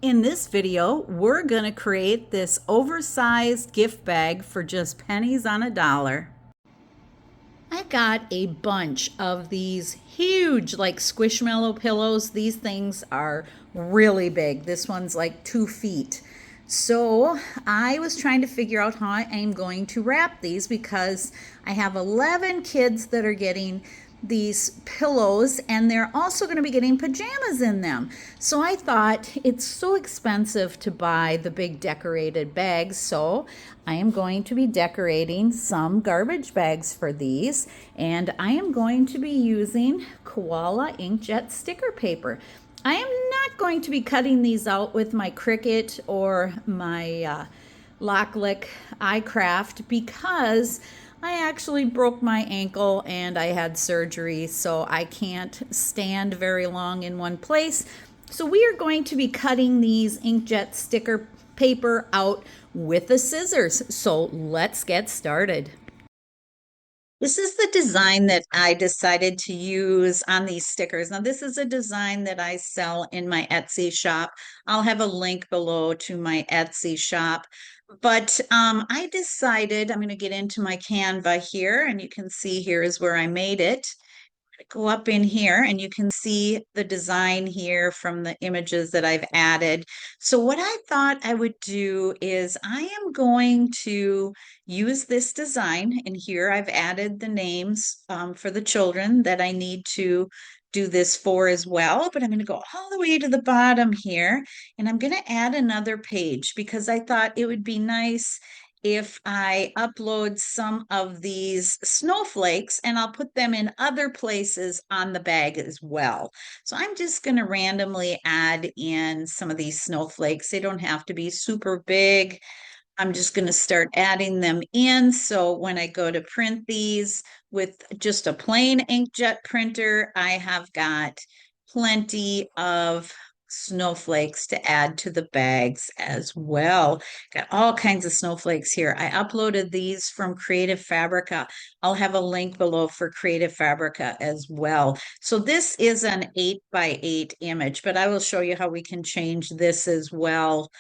In this video, we're going to create this oversized gift bag for just pennies on a dollar. I got a bunch of these huge, like squishmallow pillows. These things are really big. This one's like 2 feet. So I was trying to figure out how I'm going to wrap these because I have 11 kids that are getting these pillows and they're also going to be getting pajamas in them. So I thought it's so expensive to buy the big decorated bags, so I am going to be decorating some garbage bags for these, and I am going to be using Koala inkjet sticker paper. I am not going to be cutting these out with my Cricut or my Locklick iCraft because I actually broke my ankle and I had surgery, so I can't stand very long in one place. So we are going to be cutting these inkjet sticker paper out with the scissors. So let's get started. This is the design that I decided to use on these stickers. Now, this is a design that I sell in my Etsy shop. I'll have a link below to my Etsy shop. But I decided I'm going to get into my Canva here, and you can see here is where I made it. Go up in here and you can see the design here from the images that I've added. So what I thought I would do is I am going to use this design, and here I've added the names for the children that I need to do this for as well, but I'm going to go all the way to the bottom here and I'm going to add another page because I thought it would be nice if I upload some of these snowflakes, and I'll put them in other places on the bag as well. So I'm just going to randomly add in some of these snowflakes. They don't have to be super big. I'm just going to start adding them in. So when I go to print these with just a plain inkjet printer, I have got plenty of snowflakes to add to the bags as well. Got all kinds of snowflakes here. I uploaded these from Creative Fabrica. I'll have a link below for Creative Fabrica as well. So this is an 8 by 8 image, but I will show you how we can change this as well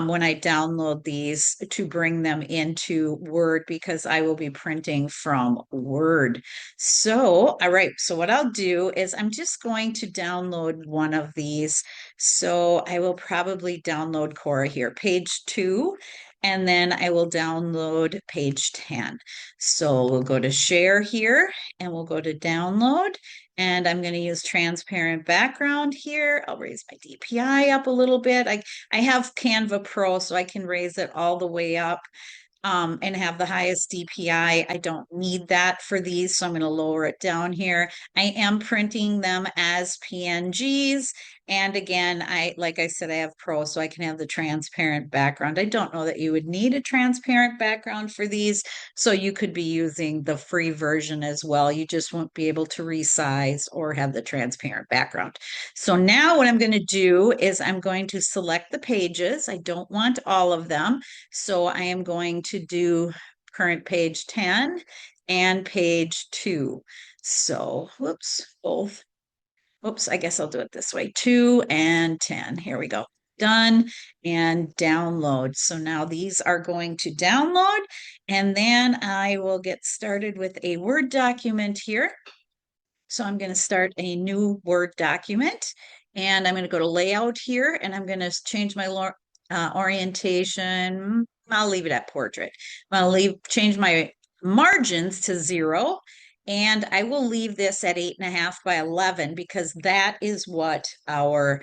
when I download these to bring them into Word because I will be printing from Word. So, all right, so what I'll do is I'm just going to download one of these. So I will probably download Cora here, page 2, and then I will download page 10. So we'll go to share here and we'll go to download. And I'm going to use transparent background here. I'll raise my DPI up a little bit. I have Canva Pro, so I can raise it all the way up and have the highest DPI. I don't need that for these, so I'm going to lower it down here. I am printing them as PNGs. And again, like I said, I have Pro, so I can have the transparent background. I don't know that you would need a transparent background for these, so you could be using the free version as well. You just won't be able to resize or have the transparent background. So now what I'm going to do is I'm going to select the pages. I don't want all of them. So I am going to do current page 10 and page 2. So, whoops, both. Whoops, I guess I'll do it this way. 2 and 10. Here we go. Done and download. So now these are going to download, and then I will get started with a Word document here. So I'm going to start a new Word document, and I'm going to go to layout here, and I'm going to change my orientation. I'll leave it at portrait. Change my margins to 0, and I will leave this at 8.5 by 11 because that is what our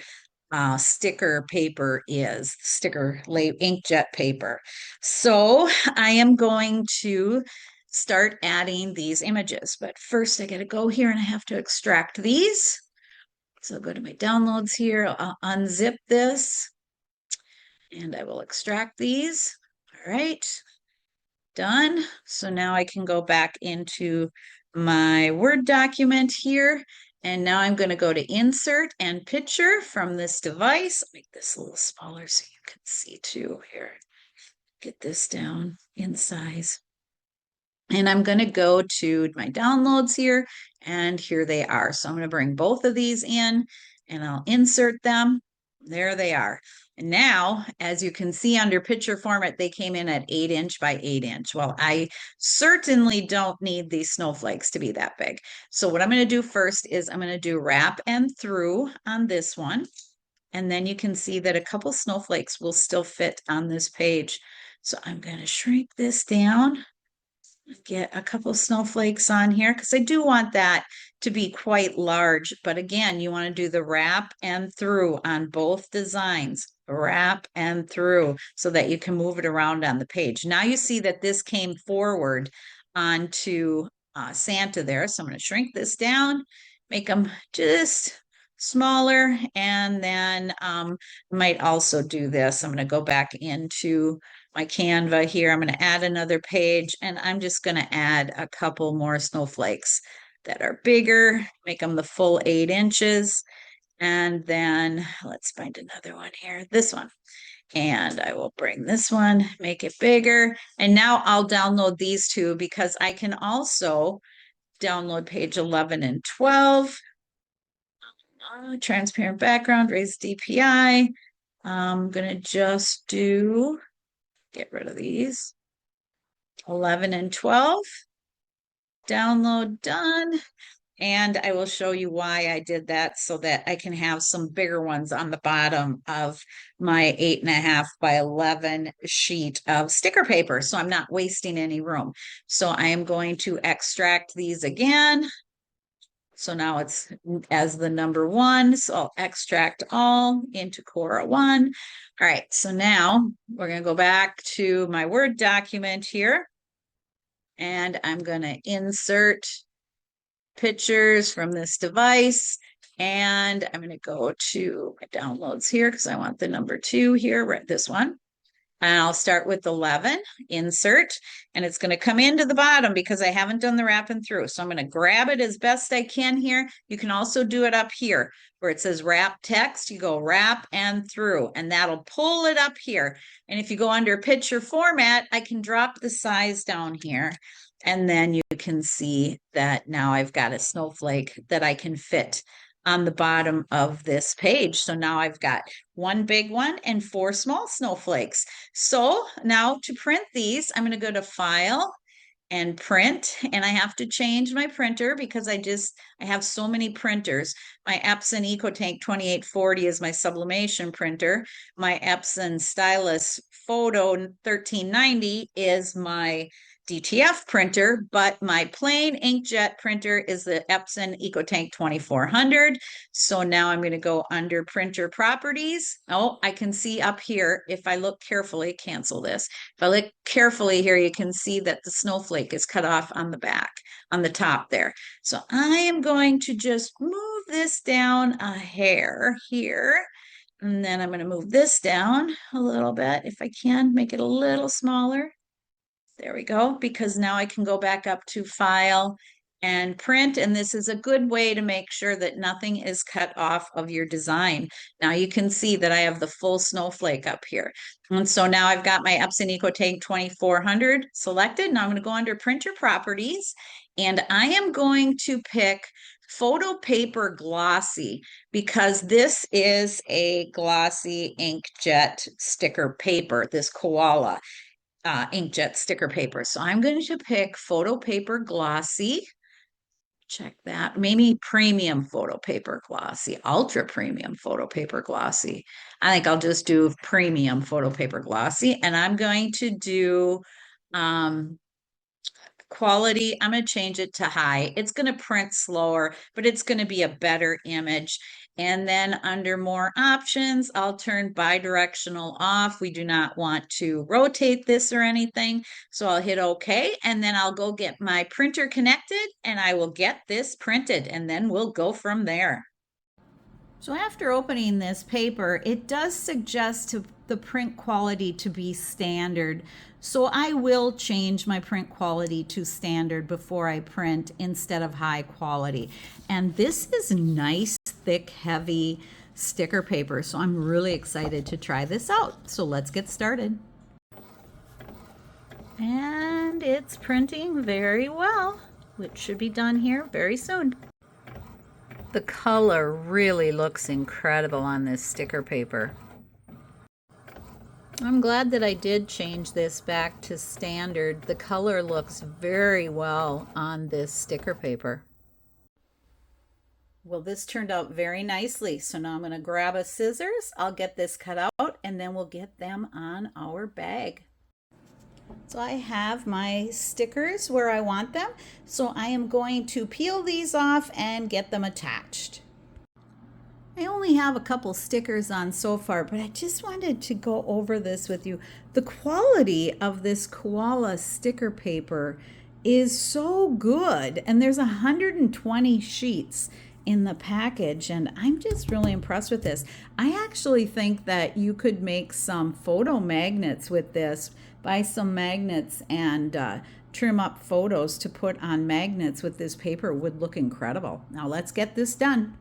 sticker paper is, inkjet paper. So I am going to start adding these images, but first I got to go here and I have to extract these. So I'll go to my downloads here. I'll unzip this and I will extract these. All right, done. So now I can go back into my Word document here. And now I'm going to go to insert and picture from this device. Make this a little smaller so you can see too here. Get this down in size. And I'm going to go to my downloads here, and here they are. So I'm going to bring both of these in and I'll insert them. There they are. And now, as you can see under picture format, they came in at 8" by 8". Well, I certainly don't need these snowflakes to be that big. So what I'm going to do first is I'm going to do wrap and through on this one. And then you can see that a couple snowflakes will still fit on this page. So I'm going to shrink this down, get a couple snowflakes on here because I do want that to be quite large. But again, you want to do the wrap and through on both designs, wrap and through, so that you can move it around on the page. Now you see that this came forward onto Santa there. So I'm going to shrink this down, make them just smaller, and then might also do this. I'm going to go back into my Canva here. I'm going to add another page, and I'm just going to add a couple more snowflakes that are bigger, make them the full 8". And then let's find another one here, this one. And I will bring this one, make it bigger. And now I'll download these two because I can also download page 11 and 12. Transparent background, raise DPI. I'm going to just get rid of these. 11 and 12. Download done. And I will show you why I did that so that I can have some bigger ones on the bottom of my 8.5 by 11 sheet of sticker paper. So I'm not wasting any room. So I am going to extract these again. So now it's as the number 1. So I'll extract all into Cora 1. All right. So now we're going to go back to my Word document here. And I'm going to insert pictures from this device. And I'm going to go to my downloads here because I want the number 2 here, this one. And I'll start with 11, insert, and it's going to come into the bottom because I haven't done the wrap and through. So I'm going to grab it as best I can here. You can also do it up here where it says wrap text. You go wrap and through, and that'll pull it up here. And if you go under picture format, I can drop the size down here. And then you can see that now I've got a snowflake that I can fit on the bottom of this page. So now I've got one big one and 4 small snowflakes. So now to print these, I'm going to go to File and Print, and I have to change my printer because I have so many printers. My Epson EcoTank 2840 is my sublimation printer. My Epson Stylus Photo 1390 is my DTF printer, but my plain inkjet printer is the Epson EcoTank 2400. So now I'm going to go under printer properties. Oh, I can see up here, if I look carefully, cancel this. If I look carefully here, you can see that the snowflake is cut off on the back, on the top there. So I am going to just move this down a hair here. And then I'm going to move this down a little bit, if I can, make it a little smaller. There we go, because now I can go back up to File and Print, and this is a good way to make sure that nothing is cut off of your design. Now you can see that I have the full snowflake up here. And so now I've got my Epson EcoTank 2400 selected. Now I'm going to go under Printer Properties, and I am going to pick Photo Paper Glossy because this is a glossy inkjet sticker paper, this Koala inkjet sticker paper. So I'm going to pick Photo Paper Glossy. Check that. Maybe premium photo paper glossy, ultra premium photo paper glossy. I think I'll just do premium photo paper glossy. And I'm going to do quality. I'm going to change it to high. It's going to print slower, but it's going to be a better image. And then under more options, I'll turn bidirectional off. We do not want to rotate this or anything. So I'll hit OK, and then I'll go get my printer connected and I will get this printed, and then we'll go from there. So after opening this paper, it does suggest to the print quality to be standard. So I will change my print quality to standard before I print instead of high quality. And this is nice, thick, heavy sticker paper. So I'm really excited to try this out. So let's get started. And it's printing very well, which should be done here very soon. The color really looks incredible on this sticker paper. I'm glad that I did change this back to standard. The color looks very well on this sticker paper. Well, this turned out very nicely. So now I'm going to grab a scissors. I'll get this cut out and then we'll get them on our bag. So I have my stickers where I want them. So I am going to peel these off and get them attached. I only have a couple stickers on so far, but I just wanted to go over this with you. The quality of this Koala sticker paper is so good, and there's 120 sheets in the package, and I'm just really impressed with this. I actually think that you could make some photo magnets with this. Buy some magnets and trim up photos to put on magnets with this paper would look incredible. Now let's get this done.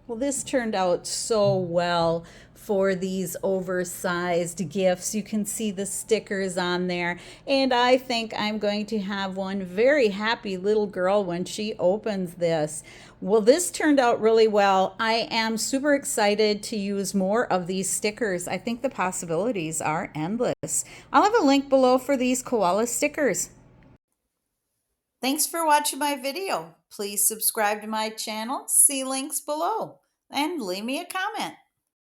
Well, this turned out so well for these oversized gifts. You can see the stickers on there, and I think I'm going to have one very happy little girl when she opens this. Well, this turned out really well. I am super excited to use more of these stickers. I think the possibilities are endless. I'll have a link below for these koala stickers. Thanks for watching my video. Please subscribe to my channel, see links below, and leave me a comment.